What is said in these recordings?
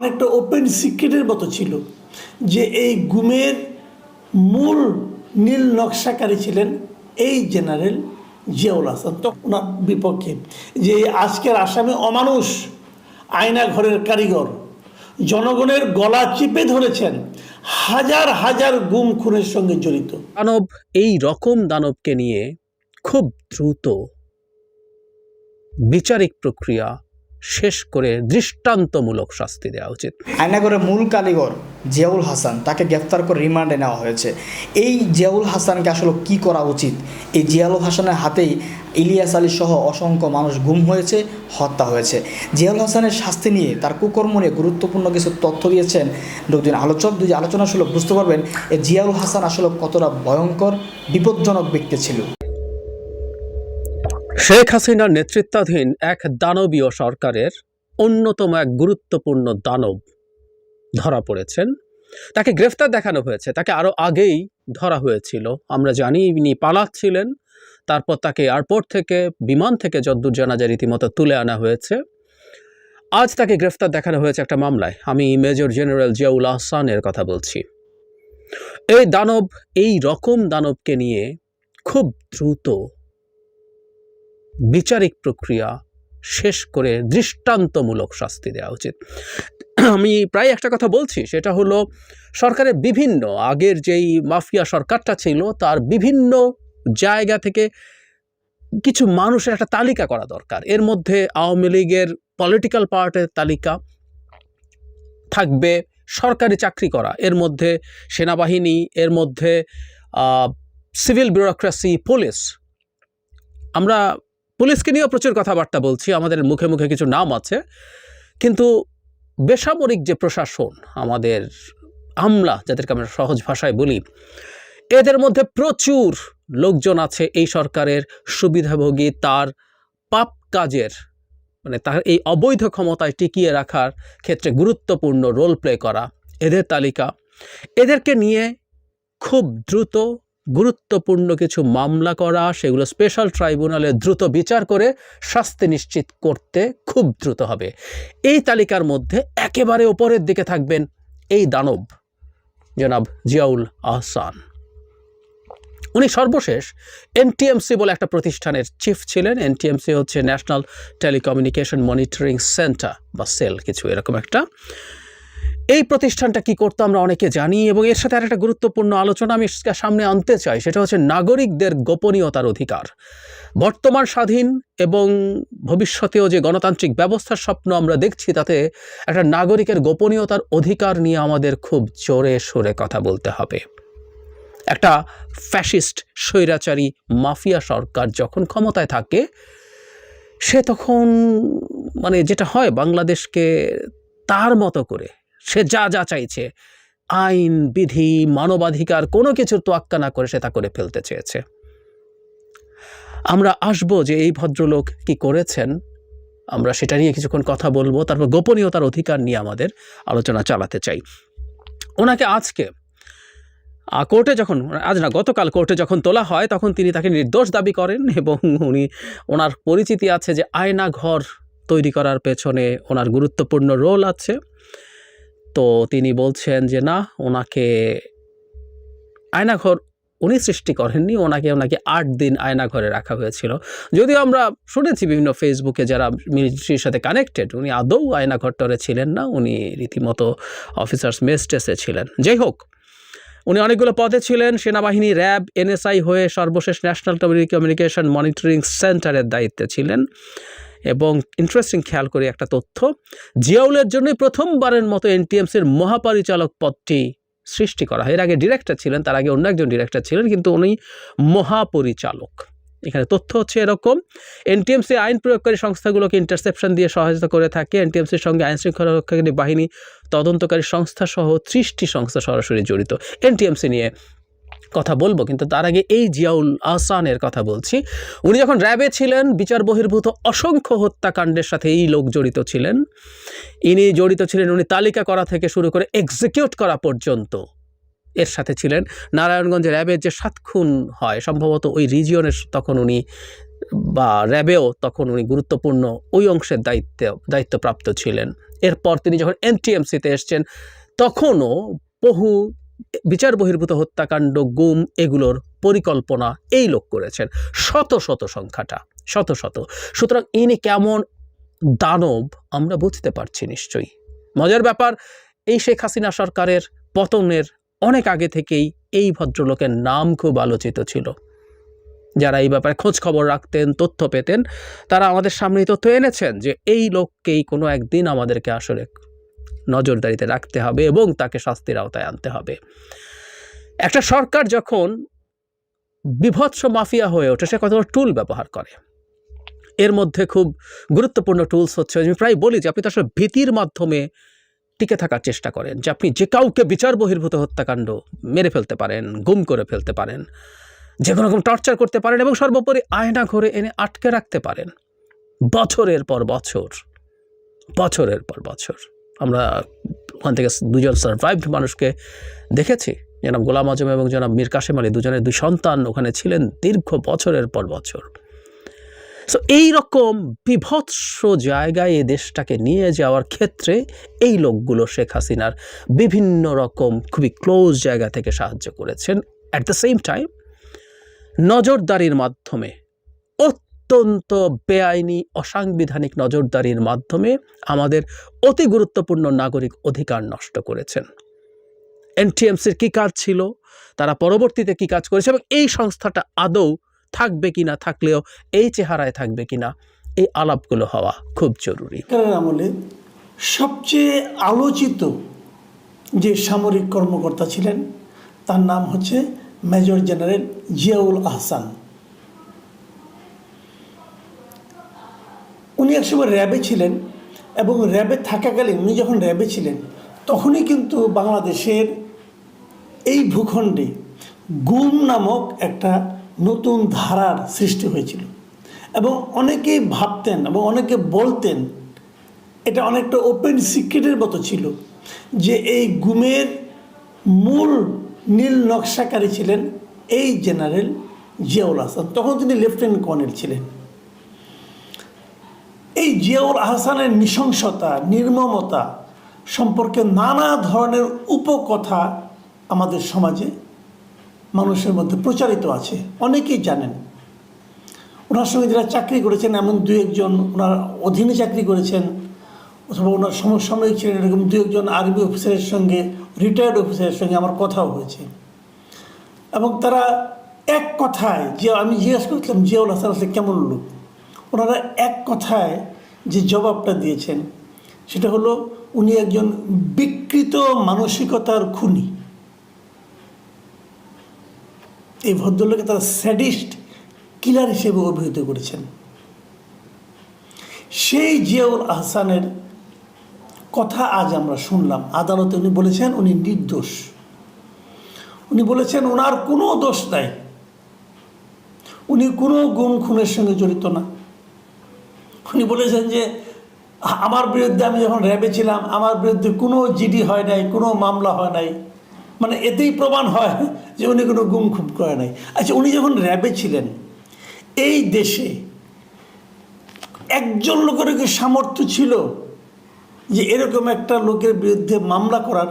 একটা ওপেন সিক্রেটের মতো ছিল যে এই গুমের মূল নীল নকশাকারী ছিলেন এই জেনারেল জিয়াউল হাসান। তো ওনার বিপক্ষে যে আজকের আসামি অমানুষ আয়না ঘরের কারিগর জনগণের গলা চিপে ধরেছেন, হাজার হাজার গুম খুনের সঙ্গে জড়িত দানব, এই রকম দানবকে নিয়ে খুব দ্রুত বিচারিক প্রক্রিয়া শেষ করে দৃষ্টান্তমূলক শাস্তি দেওয়া উচিত। আয়নাগরের মূল কারিগর জিয়াউল হাসান তাকে গ্রেফতার করে রিমান্ডে নেওয়া হয়েছে। এই জিয়াউল হাসানকে আসলে কি করা উচিত? এই জিয়াউল হাসানের হাতেই ইলিয়াস আলী সহ অসংখ্য মানুষ গুম হয়েছে, হত্যা হয়েছে। জিয়াউল হাসানের শাস্তি নিয়ে, তার কুকর্ম নিয়ে গুরুত্বপূর্ণ কিছু তথ্য দিয়েছেন দুজন আলোচক। দুই আলোচনা আসলে বুঝতে পারবেন এই জিয়াউল হাসান আসলে কতটা ভয়ঙ্কর বিপজ্জনক ব্যক্তি ছিল। শেখ হাসিনার নেতৃত্বাধীন এক দানবীয় সরকারের অন্যতম এক গুরুত্বপূর্ণ দানব ধরা পড়েছেন। তাকে গ্রেফতার দেখানো হয়েছে, তাকে আরও আগেই ধরা হয়েছিল। আমরা জানি ইনি পালাচ্ছিলেন, তারপর তাকে এয়ারপোর্ট থেকে, বিমান থেকে যদ্দূর জানা যায় রীতিমতো তুলে আনা হয়েছে। আজ তাকে গ্রেফতার দেখানো হয়েছে একটা মামলায়। আমি মেজর জেনারেল জিয়াউল হাসানের কথা বলছি। এই দানব, এই রকম দানবকে নিয়ে খুব দ্রুত বিচারিক প্রক্রিয়া শেষ করে দৃষ্টান্তমূলক শাস্তি দেওয়া উচিত। আমি প্রায় একটা কথা বলছি, সেটা হলো সরকারের বিভিন্ন, আগের যেই মাফিয়া সরকারটা ছিল তার বিভিন্ন জায়গা থেকে কিছু মানুষের একটা তালিকা করা দরকার। এর মধ্যে আওয়ামী লীগের পলিটিক্যাল পার্টের তালিকা থাকবে, সরকারি চাকরি করা, এর মধ্যে সেনাবাহিনী, এর মধ্যে সিভিল ব্যুরোক্রেসি, পুলিশ। আমরা পুলিশকে নিয়েও প্রচুর কথাবার্তা বলছি, আমাদের মুখে মুখে কিছু নাম আছে, কিন্তু বেসামরিক যে প্রশাসন, আমাদের আমলা যাদেরকে আমরা সহজ ভাষায় বলি, এদের মধ্যে প্রচুর লোকজন আছে এই সরকারের সুবিধাভোগী, তার পাপ কাজের মানে তার এই অবৈধ ক্ষমতায় টিকিয়ে রাখার ক্ষেত্রে গুরুত্বপূর্ণ রোল প্লে করা, এদের তালিকা। এদেরকে নিয়ে খুব দ্রুত গুরুত্বপূর্ণ কিছু মামলা করা, সেগুলো স্পেশাল ট্রাইব্যুনালে দ্রুত বিচার করে শাস্তি নিশ্চিত করতে খুব দ্রুত হবে। এই তালিকার মধ্যে একেবারে ওপরের দিকে থাকবেন এই দানব জনাব জিয়াউল আহসান। উনি সর্বশেষ এনটিএমসি বলে একটা প্রতিষ্ঠানের চিফ ছিলেন। এনটিএমসি হচ্ছে ন্যাশনাল টেলিকমিউনিকেশন মনিটরিং সেন্টার বা সেল, কিছু এরকম একটা। এই প্রতিষ্ঠানটা কি করতো আমরা অনেকে জানি, এবং এর সাথে আরেকটা গুরুত্বপূর্ণ আলোচনা আমি সামনে আনতে চাই, সেটা হচ্ছে নাগরিকদের গোপনীয়তার অধিকার। বর্তমান স্বাধীন এবং ভবিষ্যতেও যে গণতান্ত্রিক ব্যবস্থার স্বপ্ন আমরা দেখছি, তাতে একটা নাগরিকের গোপনীয়তার অধিকার নিয়ে আমাদের খুব জোরে সোরে কথা বলতে হবে। একটা ফ্যাসিস্ট স্বৈরাচারী মাফিয়া সরকার যখন ক্ষমতায় থাকে, সে তখন মানে যেটা হয়, বাংলাদেশকে তার মতো করে সে যা যা চাইছে, আইন বিধি মানবাধিকার কোনো কিছুর তোয়াক্কা না করে সে তা করে ফেলতে চেয়েছে। আমরা আসবো যে এই ভদ্রলোক কি করেছেন, আমরা সেটা নিয়ে কিছুক্ষণ কথা বলবো। তারপর গোপনীয়তার অধিকার নিয়ে আমাদের আলোচনা চালাতে চাই। ওনাকে আজকে কোর্টে যখন, আজ না গতকাল কোর্টে যখন তোলা হয়, তখন তিনি তাকে নির্দোষ দাবি করেন, এবং ওনার পরিচিতি আছে যে আয়না ঘর তৈরি করার পেছনে ওনার গুরুত্বপূর্ণ রোল আছে। তো তিনি বলছেন যে না, ওনাকে আয়নাঘর উনি সৃষ্টি করেননি, ওনাকে 8 দিন আয়নাঘরে রাখা হয়েছিল। যদিও আমরা শুনেছি বিভিন্ন ফেসবুকে যারা মিলিটারির সাথে কানেক্টেড, উনি আদৌ আয়নাঘরটারে ছিলেন না, উনি রীতিমতো অফিসার্স মেসটেসে ছিলেন। যাই হোক, উনি অনেকগুলো পদে ছিলেন, সেনাবাহিনী, র্যাব, এনএসআই হয়ে সর্বশেষ ন্যাশনাল টেলিকমিউনিকেশন মনিটরিং সেন্টারের দায়িত্বে ছিলেন। এবং ইন্টারেস্টিং, খেয়াল করে একটা তথ্য, জিয়াউলের জন্যই প্রথমবারের মতো এনটিএমসির মহাপরিচালক পদটি সৃষ্টি করা হয়। এর আগে ডিরেক্টর ছিলেন, তার আগে অন্য একজন ডিরেক্টর ছিলেন, কিন্তু উনি মহাপরিচালক। এখানে তথ্য হচ্ছে এরকম, এনটিএমসি আইন প্রয়োগকারী সংস্থাগুলোকে ইন্টারসেপশন দিয়ে সহায়তা করে থাকে। এনটিএমসির সঙ্গে আইনশৃঙ্খলা রক্ষাকারী বাহিনী, তদন্তকারী সংস্থা সহ 30টি সংস্থা সরাসরি জড়িত। এনটিএমসি নিয়ে কথা বলবো, কিন্তু তার আগে এই জিয়াউল আহসানের কথা বলছি। উনি যখন র্যাবে ছিলেন, বিচার বহির্ভূত অসংখ্য হত্যাকাণ্ডের সাথে এই লোক জড়িত ছিলেন। ইনি জড়িত ছিলেন, উনি তালিকা করা থেকে শুরু করে এক্সিকিউট করা পর্যন্ত এর সাথে ছিলেন। নারায়ণগঞ্জে র্যাবের যে 7 খুন হয়, সম্ভবত ওই রিজিয়নের তখন উনি বা র্যাবেও তখন উনি গুরুত্বপূর্ণ ওই অংশের দায়িত্বপ্রাপ্ত ছিলেন। এরপর তিনি যখন এনটিএমসিতে এসছেন তখনও বহু বিচার বহির্ভূত হত্যাকাণ্ড, গুম, এগুলোর পরিকল্পনা এই লোক করেছেন। শত শত সংখ্যাটা, শত শত। সুতরাং ইনি কেমন দানব আমরা বুঝতে পারছি নিশ্চয়ই। মজার ব্যাপার, এই শেখ হাসিনা সরকারের পতনের অনেক আগে থেকেই এই ভদ্রলোকের নাম খুব আলোচিত ছিল। যারা এই ব্যাপারে খোঁজ খবর রাখতেন, তথ্য পেতেন, তারা আমাদের সামনে তথ্য এনেছেন যে এই লোককেই কোনো একদিন আমাদেরকে আসলে নজরদারিতে রাখতে হবে এবং তাকে শাস্তির আওতায় আনতে হবে। একটা সরকার যখন বিভৎস মাফিয়া হয়ে ওঠে, সে কতগুলো টুল ব্যবহার করে। এর মধ্যে খুব গুরুত্বপূর্ণ টুলস হচ্ছে, আমি প্রায় বলি যে আপনি তো আসলে ভীতির মাধ্যমে টিকে থাকার চেষ্টা করেন, যে আপনি যে কাউকে বিচার বহির্ভূত হত্যাকাণ্ড মেরে ফেলতে পারেন, গুম করে ফেলতে পারেন, যে কোনো রকম টর্চার করতে পারেন এবং সর্বোপরি আয়না ঘরে এনে আটকে রাখতে পারেন বছরের পর বছর, বছরের পর বছর। আমরা ওখান থেকে দুজন সারভাইভড মানুষকে দেখেছি, জনাব গোলাম আজম এবং জনাব মীর কাসেম আলী, দুজনের দুই সন্তান ওখানে ছিলেন দীর্ঘ বছরের পর বছর। সো এইরকম বিভৎস জায়গায় এই দেশটাকে নিয়ে যাওয়ার ক্ষেত্রে এই লোকগুলো শেখ হাসিনার বিভিন্ন রকম খুবই ক্লোজ জায়গা থেকে সাহায্য করেছেন। অ্যাট দ্য সেম টাইম নজরদারির মাধ্যমে, অত্যন্ত বেআইনি অসাংবিধানিক নজরদারির মাধ্যমে আমাদের অতি গুরুত্বপূর্ণ নাগরিক অধিকার নষ্ট করেছেন। এনটিএমসির কী কাজ ছিল, তারা পরবর্তীতে কী কাজ করেছে এবং এই সংস্থাটা আদৌ থাকবে কিনা, থাকলেও এই চেহারায় থাকবে কিনা, এই আলাপগুলো হওয়া খুব জরুরি। সরকারের আমলে সবচেয়ে আলোচিত যে সামরিক কর্মকর্তা ছিলেন তার নাম হচ্ছে মেজর জেনারেল জিয়াউল আহসান। উনি একসময় র্যাবে ছিলেন এবং র্যাবে থাকাকালীন, উনি যখন র্যাবে ছিলেন তখনই কিন্তু বাংলাদেশের এই ভূখণ্ডে গুম নামক একটা নতুন ধারার সৃষ্টি হয়েছিল এবং অনেকেই ভাবতেন এবং অনেকে বলতেন, এটা অনেকটা ওপেন সিক্রেটের মতো ছিল, যে এই গুমের মূল নীল নকশাকারী ছিলেন এই জেনারেল জিয়াউল আহসান। তখন তিনি লেফটেন্যান্ট কর্নেল ছিলেন। এই জিয়াউল আহসানের নৃশংসতা, নির্মমতা সম্পর্কে নানা ধরনের উপকথা আমাদের সমাজে মানুষের মধ্যে প্রচারিত আছে, অনেকেই জানেন। ওনার সঙ্গে যারা চাকরি করেছেন, এমন দু একজন ওনার অধীনে চাকরি করেছেন অথবা ওনার সমসাময়িক ছিলেন, এরকম দু একজন আর্মি অফিসারের সঙ্গে, রিটায়ার্ড অফিসারের সঙ্গে আমার কথাও হয়েছে এবং তারা এক কথায়, যে আমি জিজ্ঞেস করছিলাম জিয়াউল হাসান আসলে কেমন লোক, ওনারা এক কথায় যে জবাবটা দিয়েছেন সেটা হলো উনি একজন বিকৃত মানসিকতার খুনি। এই ভদ্রলোকে তারা স্যাডিস্ট কিলার হিসেবে অভিহিত করেছেন। সেই জিয়াউল আহসানের কথা আজ আমরা শুনলাম আদালতে। উনি বলেছেন উনি নির্দোষ। উনি বলেছেন ওনার কোনো দোষ নাই, উনি কোনো গুম খুনের সঙ্গে জড়িত না। উনি বলেছেন যে আমার বিরুদ্ধে, আমি যখন র্যাবে ছিলাম, আমার বিরুদ্ধে কোনো জিডি হয় নাই, কোনো মামলা হয় নাই, মানে এতেই প্রমাণ হয় যে উনি কোনো গুম খুন করে নাই। আচ্ছা, উনি যখন র্যাবে ছিলেন এই দেশে একজন লোকের কি সামর্থ্য ছিল যে এরকম একটা লোকের বিরুদ্ধে মামলা করার?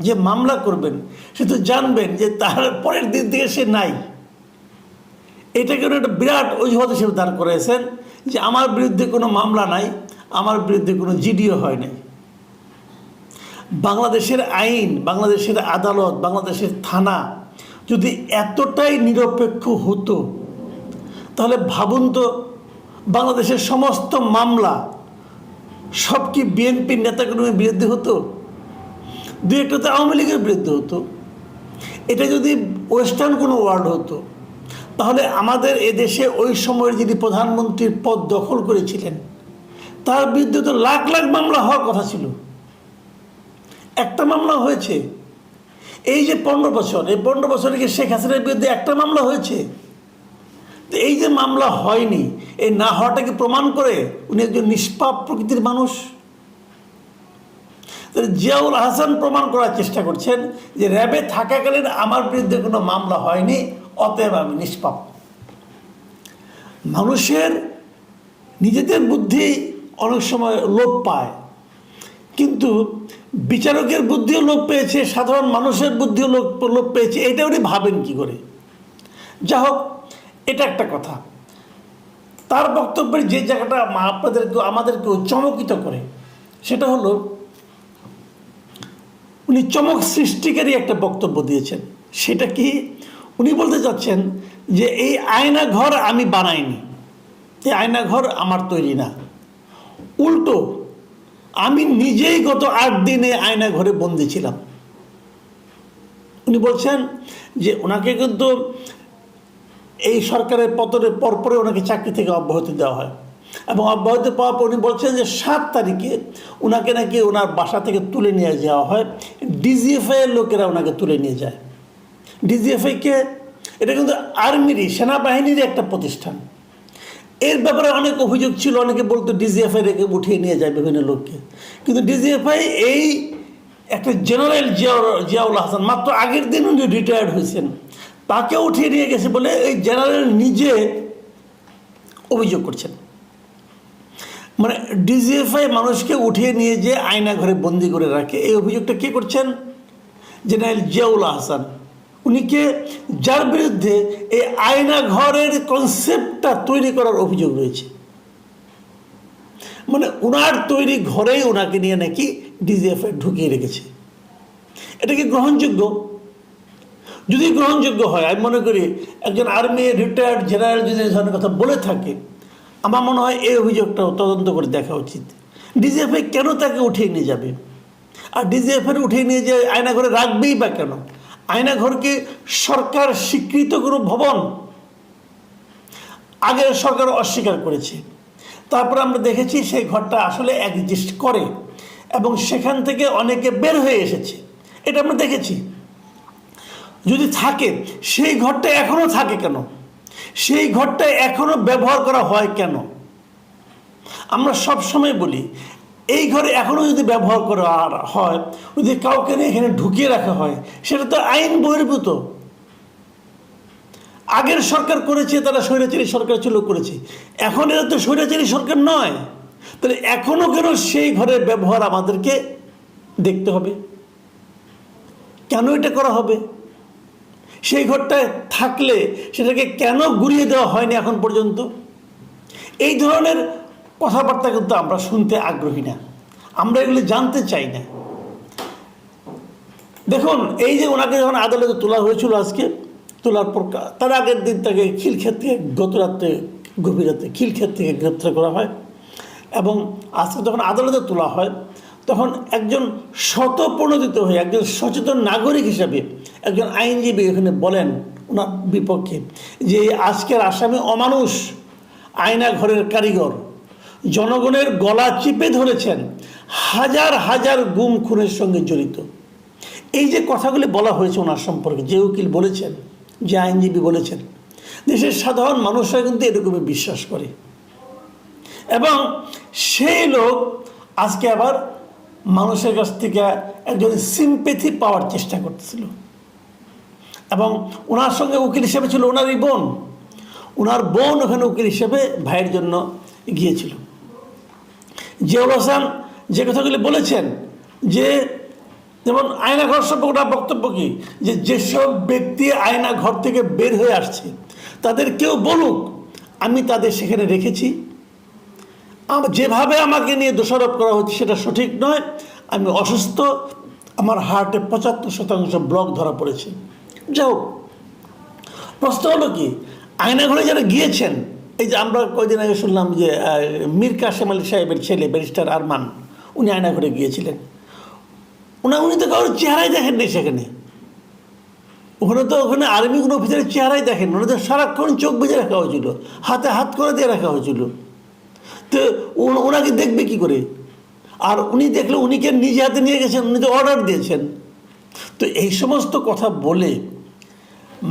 যে মামলা করবেন সে তো জানবেন যে তার পরের দিন থেকে সে নাই। এটাকে একটা বিরাট অজুহাত হিসেবে দাঁড় করেছেন যে আমার বিরুদ্ধে কোনো মামলা নাই, আমার বিরুদ্ধে কোনো জিডিও হয় নাই। বাংলাদেশের আইন, বাংলাদেশের আদালত, বাংলাদেশের থানা যদি এতটাই নিরপেক্ষ হতো তাহলে ভাবুন তো, বাংলাদেশের সমস্ত মামলা সব কি বিএনপির নেতাকর্মীর বিরুদ্ধে হতো? দু একটা তো আওয়ামী লীগের বিরুদ্ধে হতো। এটা যদি ওয়েস্টার্ন কোনো ওয়ার্ল্ড হতো তাহলে আমাদের এদেশে ওই সময়ের যিনি প্রধানমন্ত্রীর পদ দখল করেছিলেন তার বিরুদ্ধে তো লাখ লাখ মামলা হওয়ার কথা ছিল। একটা মামলা হয়েছে। এই যে 15 বছর, এই 15 বছরে কি শেখ হাসিনার বিরুদ্ধে একটা মামলা হয়েছে? তো এই যে মামলা হয়নি, এই না হওয়াটাকে প্রমাণ করে উনি একজন নিষ্পাপ প্রকৃতির মানুষ। জিয়াউল আহসান প্রমাণ করার চেষ্টা করছেন যে র্যাবে থাকাকালীন আমার বিরুদ্ধে কোনো মামলা হয়নি, অতএব আমি নিষ্পাপ। মানুষের নিজেদের বুদ্ধি অনেক সময় লোপ পায়, কিন্তু বিচারকের বুদ্ধিও লোপ পেয়েছে, সাধারণ মানুষের বুদ্ধিও লোপ পেয়েছে। এটা উনি ভাবেন কি করে? যা হোক, এটা একটা কথা। তার বক্তব্যের যে জায়গাটা আমাদেরকেও চমকিত করে, সেটা হলো উনি চমক সৃষ্টিকারী একটা বক্তব্য দিয়েছেন। সেটা কি? উনি বলতে চাচ্ছেন যে এই আয়না ঘর আমি বানাইনি, এই আয়না ঘর আমার তৈরি না, উল্টো আমি নিজেই গত 8 দিনে আয়না ঘরে বন্দি ছিলাম। উনি বলছেন যে ওনাকে কিন্তু এই সরকারের পতনের পরপরে ওনাকে চাকরি থেকে অব্যাহতি দেওয়া হয়, এবং অব্যাহতি পাওয়ার পর উনি বলছেন যে 7 তারিখে ওনাকে নাকি ওনার বাসা থেকে তুলে নিয়ে যাওয়া হয়, ডিজিএফআই এর লোকেরা ওনাকে তুলে নিয়ে যায়। ডিজিএফআই কে? এটা কিন্তু আর্মিরই, সেনাবাহিনীর একটা প্রতিষ্ঠান। এর ব্যাপারে অনেক অভিযোগ ছিল, অনেকে বলতো ডিজিএফআই রেখে উঠিয়ে নিয়ে যায় বিভিন্ন লোককে, কিন্তু ডিজিএফআই এই একটা জেনারেল জিয়াউল হাসান, মাত্র আগের দিন উনি রিটায়ার্ড হয়েছেন, তাকে উঠিয়ে নিয়ে গেছে বলে এই জেনারেল নিজে অভিযোগ করছেন। মানে ডিজিএফআই মানুষকে উঠিয়ে নিয়ে যে আয়না ঘরে বন্দি করে রাখে, এই অভিযোগটা কে করছেন? জেনারেল জিয়াউল হাসান। উনিকে, যার বিরুদ্ধে এই আয়না ঘরের কনসেপ্টটা তৈরি করার অভিযোগ রয়েছে। মানে ওনার তৈরি ঘরেই ওনাকে নিয়ে নাকি ডিজিএফআই ঢুকিয়ে রেখেছে। এটা কি গ্রহণযোগ্য? যদি গ্রহণযোগ্য হয়, আমি মনে করি একজন আর্মি রিটায়ার্ড জেনারেল যদি এই ধরনের কথা বলে থাকে, আমার মনে হয় এই অভিযোগটাও তদন্ত করে দেখা উচিত। ডিজিএফআই কেন তাকে উঠিয়ে নিয়ে যাবে? আর ডিজিএফআই উঠিয়ে নিয়ে যে আয়না ঘরে রাখবেই বা কেন? আয়না ঘরকে সরকার স্বীকৃত কোনো ভবন? আগের সরকার অস্বীকার করেছে, তারপর আমরা দেখেছি সেই ঘরটা আসলে এক্সিস্ট করে, এবং সেখান থেকে অনেকে বের হয়ে এসেছে, এটা আমরা দেখেছি। যদি থাকে, সেই ঘরটা এখনও থাকে কেন? সেই ঘরটা এখনও ব্যবহার করা হয় কেন? আমরা সব সময় বলি এই ঘরে এখনও যদি ব্যবহার করা হয়, যদি কাউকে নিয়ে এখানে ঢুকিয়ে রাখা হয়, সেটা তো আইন বহির্ভূত। আগের সরকার করেছে, তারা স্বৈরাচারী সরকার ছিল, করেছে। এখন এরা তো স্বৈরাচারী সরকার নয়, তাহলে এখনও কেন সেই ঘরের ব্যবহার আমাদেরকে দেখতে হবে? কেন এটা করা হবে? সেই ঘরটায় থাকলে সেটাকে কেন গুড়িয়ে দেওয়া হয়নি এখন পর্যন্ত? এই ধরনের কথাবার্তা কিন্তু আমরা শুনতে আগ্রহী না, আমরা এগুলো জানতে চাই না। দেখুন, এই যে ওনাকে যখন আদালতে তোলা হয়েছিল, আজকে তোলার পর তার আগের দিন তাকে খিলক্ষেত থেকে, গত রাত্রে গভীর রাতে খিলক্ষেত থেকে গ্রেপ্তার করা হয়, এবং আজকে যখন আদালতে তোলা হয়, তখন একজন শতপ্রণোদিত হয়ে, একজন সচেতন নাগরিক হিসাবে একজন আইনজীবী এখানে বলেন ওনার বিপক্ষে যে আজকের আসামি অমানুষ, আয়না ঘরের কারিগর, জনগণের গলা চিপে ধরেছেন, হাজার হাজার গুম খুনের সঙ্গে জড়িত। এই যে কথাগুলি বলা হয়েছে ওনার সম্পর্কে, যে উকিল বলেছেন, যে আইনজীবী বলেছেন, দেশের সাধারণ মানুষরা কিন্তু এরকমই বিশ্বাস করে, এবং সেই লোক আজকে আবার মানুষের কাছ থেকে একজন সিম্প্যাথি পাওয়ার চেষ্টা করতেছিল। এবং ওনার সঙ্গে উকিল হিসেবে ছিল ওনারই বোন, ওনার বোন ওখানে উকিল হিসেবে ভাইয়ের জন্য গিয়েছিল। জিয়াউল হাসান যে কথাগুলি বলেছেন, যে যেমন আয়না ঘর সম্পর্কে ওনার বক্তব্য কি, যে যেসব ব্যক্তি আয়না ঘর থেকে বের হয়ে আসছে তাদের কেউ বলুক আমি তাদের সেখানে রেখেছি, যেভাবে আমাকে নিয়ে দোষারোপ করা হচ্ছে সেটা সঠিক নয়, আমি অসুস্থ, আমার হার্টে 75% ব্লক ধরা পড়েছে। যাই হোক, প্রশ্ন হলো কি, আয়না ঘরে যারা গিয়েছেন, এই যে আমরা কয়েকদিন আগে শুনলাম যে মীর কাসেম আলী সাহেবের ছেলে ব্যারিস্টার আরমান, উনি আয়না ঘরে গিয়েছিলেন, উনি তো কারোর চেহারাই দেখেননি সেখানে। ওখানে আর্মি কোনো অফিসারের চেহারাই দেখেন, উনি তো সারাক্ষণ চোখ বেঁধে রাখা হয়েছিল, হাতে হাত করে দিয়ে রাখা হয়েছিল। তো ওনাকে দেখবে কি করে? আর উনি দেখলে উনিকে নিজে হাতে নিয়ে গেছেন, উনি তো অর্ডার দিয়েছেন। তো এই সমস্ত কথা বলে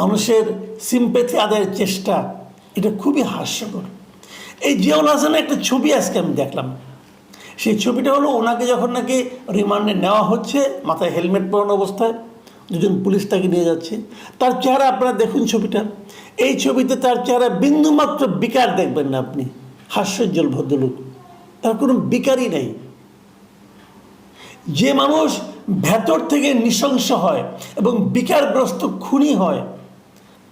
মানুষের সিম্প্যাথি আদায়ের চেষ্টা, এটা খুবই হাস্যকর। এই জিয়াউল হাসানের একটা ছবি আজকে আমি দেখলাম, সেই ছবিটা হলো ওনাকে যখন নাকি রিমান্ডে নেওয়া হচ্ছে, মাথায় হেলমেট পরানো অবস্থায়, দুজন পুলিশ তাকে নিয়ে যাচ্ছে। তার চেহারা আপনারা দেখুন ছবিটা, এই ছবিতে তার চেহারা বিন্দুমাত্র বিকার দেখবেন না আপনি। হাস্যোজ্জ্বল ভদ্রলোক, তার কোনো বিকারই নেই। যে মানুষ ভেতর থেকে নৃশংস হয় এবং বিকারগ্রস্ত খুনি হয়,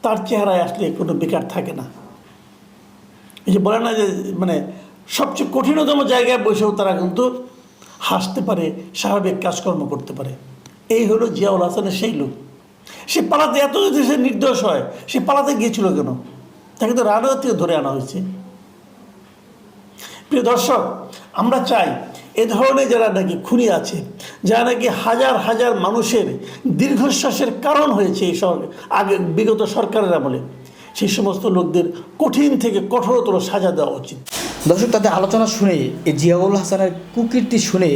তার চেহারায় আসলে কোনো বিকার থাকে না। এই যে বলে না যে মানে সবচেয়ে কঠিনতম জায়গায় বসেও তারা কিন্তু হাসতে পারে, স্বাভাবিক কাজকর্ম করতে পারে। এই হলো জিয়াউল হাসানের সেই লোক। সে পালাতে এত যদি সে নির্দোষ হয়, সে পালাতে গিয়েছিল কেন? তাকে তো রানাঘাট থেকে ধরে আনা হয়েছে। প্রিয় দর্শক, আমরা চাই এ ধরনের যারা নাকি খুনি আছে, যারা নাকি হাজার হাজার মানুষের দীর্ঘশ্বাসের কারণ হয়েছে এই আগে বিগত সরকারের আমলে, সেই সমস্ত লোকদের কঠিন থেকে কঠোরতর সাজা দেওয়া উচিত। দর্শক, তাদের আলোচনা শুনে, এই জিয়াউল হাসানের কুকীর্তি শুনে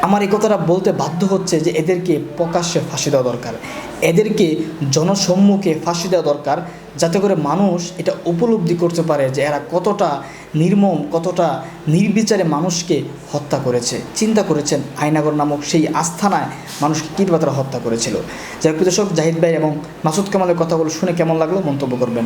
আমার এই কথাটা বলতে বাধ্য হচ্ছে যে এদেরকে প্রকাশ্যে ফাঁসি দেওয়া দরকার, এদেরকে জনসম্মুখে ফাঁসি দেওয়া দরকার, যাতে করে মানুষ এটা উপলব্ধি করতে পারে যে এরা কতটা নির্মম, কতটা নির্বিচারে মানুষকে হত্যা করেছে। চিন্তা করেছেন আয়নাগর নামক সেই আস্থানায় মানুষকে কীভাবে তারা হত্যা করেছিল। যাই হোক দর্শক, জাহিদ ভাই এবং মাসুদ কামালের কথাগুলো শুনে কেমন লাগলো মন্তব্য করবেন।